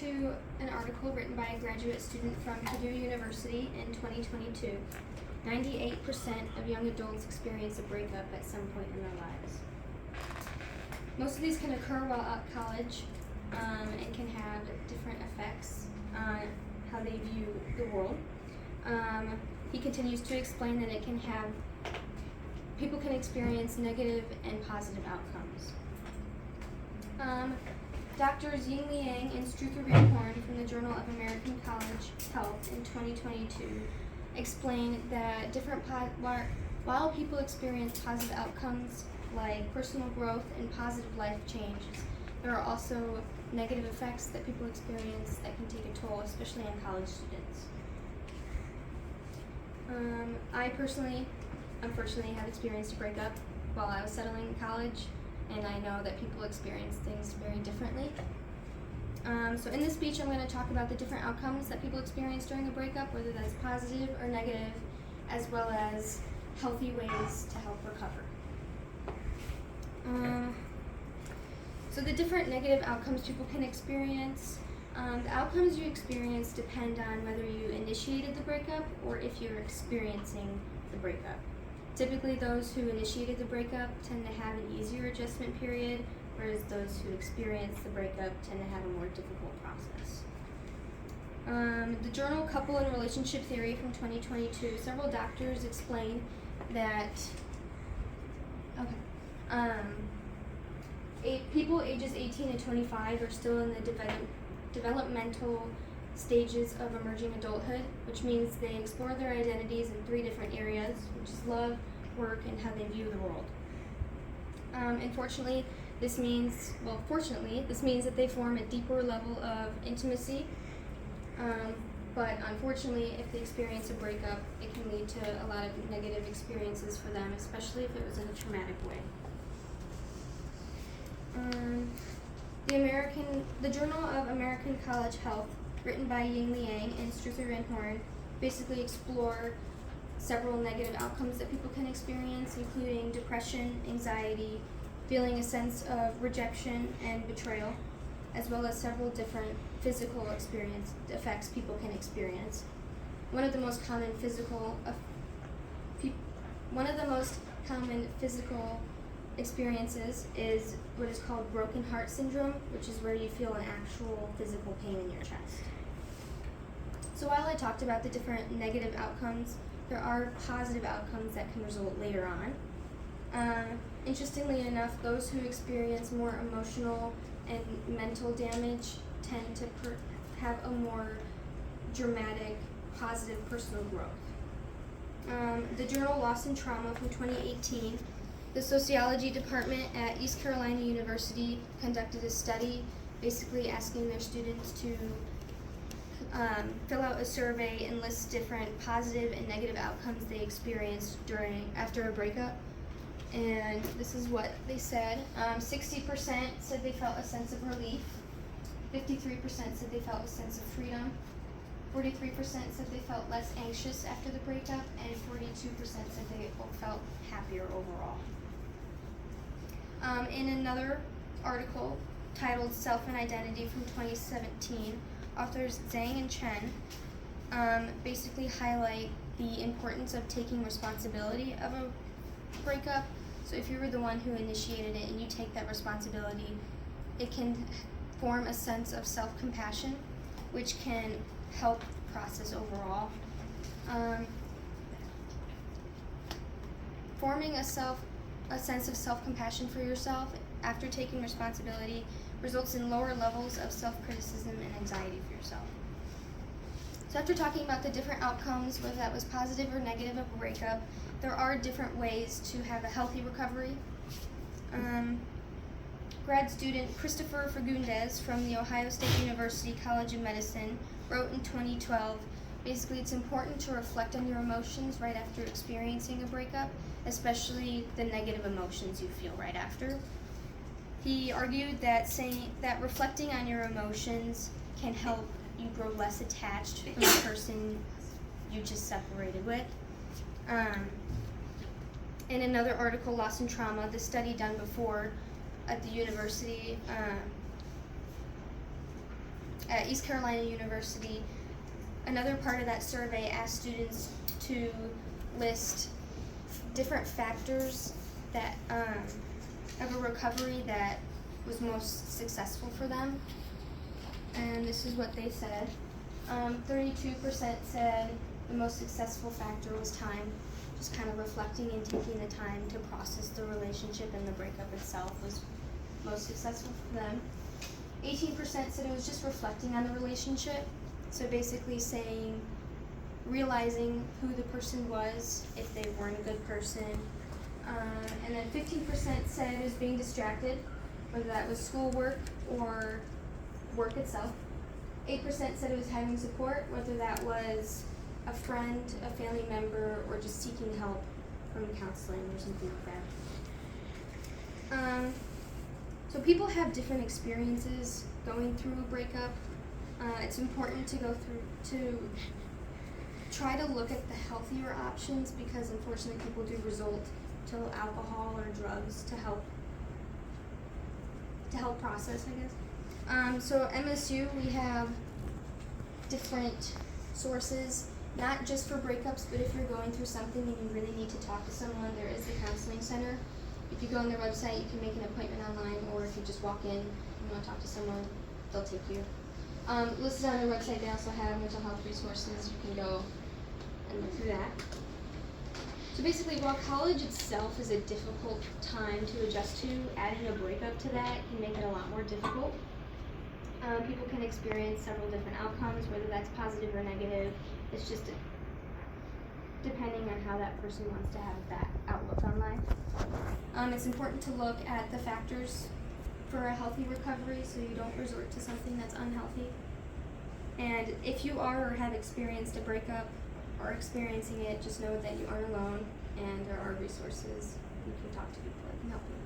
to an article written by a graduate student from Purdue University in 2022. 98% of young adults experience a breakup at some point in their lives. Most of these can occur while at college and can have different effects on how they view the world. He continues to explain that people can experience negative and positive outcomes. Doctors Ying Liang and Struther Van Horn from the Journal of American College Health in 2022 explain that while people experience positive outcomes like personal growth and positive life changes, there are also negative effects that people experience that can take a toll, especially on college students. I personally, unfortunately, have experienced a breakup while I was settling in college, and I know that people experience things very differently. So in this speech, I'm going to talk about the different outcomes that people experience during a breakup, whether that's positive or negative, as well as healthy ways to help recover. So the different negative outcomes people can experience. The outcomes you experience depend on whether you initiated the breakup or if you're experiencing the breakup. Typically, those who initiated the breakup tend to have an easier adjustment period, whereas those who experience the breakup tend to have a more difficult process. The journal Couple and Relationship Theory from 2022, several doctors explain that people ages 18 to 25 are still in the developmental stages of emerging adulthood, which means they explore their identities in 3 different areas, which is love, work, and how they view the world. Fortunately, this means that they form a deeper level of intimacy, but unfortunately, if they experience a breakup, it can lead to a lot of negative experiences for them, especially if it was in a traumatic way. The Journal of American College Health, written by Ying Liang and Struther Van Horn, basically explore several negative outcomes that people can experience, including depression, anxiety, feeling a sense of rejection and betrayal, as well as several different physical effects people can experience. One of the most common physical experiences is what is called broken heart syndrome, which is where you feel an actual physical pain in your chest. So while I talked about the different negative outcomes, there are positive outcomes that can result later on. Interestingly enough, those who experience more emotional and mental damage tend to have a more dramatic, positive personal growth. The journal Loss and Trauma from 2018, the sociology department at East Carolina University conducted a study basically asking their students to fill out a survey and list different positive and negative outcomes they experienced after a breakup. And this is what they said. 60% said they felt a sense of relief, 53% said they felt a sense of freedom, 43% said they felt less anxious after the breakup, and 42% said they felt happier overall. In another article titled Self and Identity from 2017, authors Zhang and Chen basically highlight the importance of taking responsibility of a breakup. So if you were the one who initiated it and you take that responsibility, it can form a sense of self-compassion, which can help the process overall. Forming a sense of self-compassion for yourself after taking responsibility results in lower levels of self-criticism and anxiety for yourself. So after talking about the different outcomes, whether that was positive or negative of a breakup, there are different ways to have a healthy recovery. Grad student Christopher Fagundes from the Ohio State University College of Medicine wrote in 2012, basically it's important to reflect on your emotions right after experiencing a breakup, especially the negative emotions you feel right after. He argued that reflecting on your emotions can help you grow less attached from the person you just separated with. In another article, Loss and Trauma, the study done before at the university at East Carolina University, another part of that survey asked students to list different factors that of a recovery that was most successful for them. And this is what they said. 32% said the most successful factor was time, just kind of reflecting and taking the time to process the relationship, and the breakup itself was most successful for them. 18% said it was just reflecting on the relationship, so basically saying, realizing who the person was, if they weren't a good person. And then 15% said it was being distracted, whether that was schoolwork or work itself. 8% said it was having support, whether that was a friend, a family member, or just seeking help from counseling or something like that. So people have different experiences going through a breakup. It's important to go through, to try to look at the healthier options, because unfortunately people do resort to alcohol or drugs to help process, I guess. So MSU, we have different sources, not just for breakups, but if you're going through something and you really need to talk to someone, there is the counseling center. If you go on their website, you can make an appointment online, or if you just walk in and you want to talk to someone, they'll take you. Listed on their website, they also have mental health resources. You can go and look through that. So basically, while college itself is a difficult time to adjust to, adding a breakup to that can make it a lot more difficult. People can experience several different outcomes, whether that's positive or negative. It's just depending on how that person wants to have that outlook on life. It's important to look at the factors for a healthy recovery, so you don't resort to something that's unhealthy. And if you are or have experienced a breakup or experiencing it, just know that you aren't alone, and there are resources. You can talk to people that can help you.